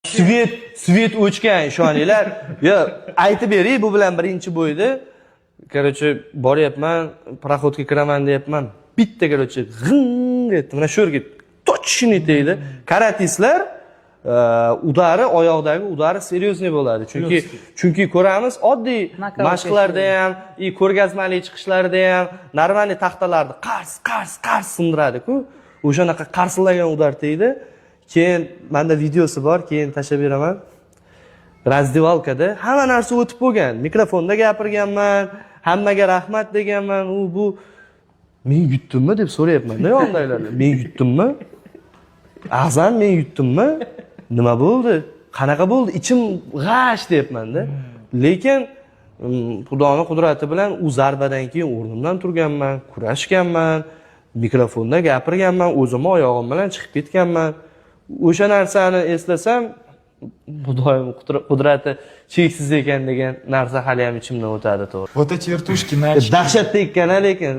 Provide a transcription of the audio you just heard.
Svet o'chgan ishoninglar. Yo, aytib bering, bu bilan birinchi bo'ydi. Короче, boryapman, proxodga kiraman deyapman. Bitta короче, g'ing etdi. Mana shu yerga точно tegdi. Karatistlar udari, oyoqdagi udari seriozniy bo'ladi. Chunki ko'ramiz, oddiy mashqlarda ham, ko'rgazmali chiqishlarda ham normalniy taxtalarni qars sindiradi-ku. O'shanaqa qarsillagan udar tegdi. Keyin menda videosi bor, keyin tashlab beraman. Razdivalkada hamma narsa o'tib bo'lgan. Mikrofonda gapirganman, hammaga rahmat deganman. Bu men yutdimmi deb so'rayapman-da yondagilardan. Men yutdimmi? A'zam men yutdimmi? Nima bo'ldi? Qanaqa bo'ldi? Ichim g'ash deyapman-da. Lekin Xudoning qudrati bilan u zarbadan keyin o'rnimdan turganman, kurashganman, mikrofonda gapirganman, o'zim oyog'im bilan chiqib ketganman. O'sha narsani eslasam, Xudoning qudrati cheksiz ekan degan narsa hali ham ichimdan o'tadi, to'g'ri. Вот эти вертушки начали. Dahshatli ekan lekin.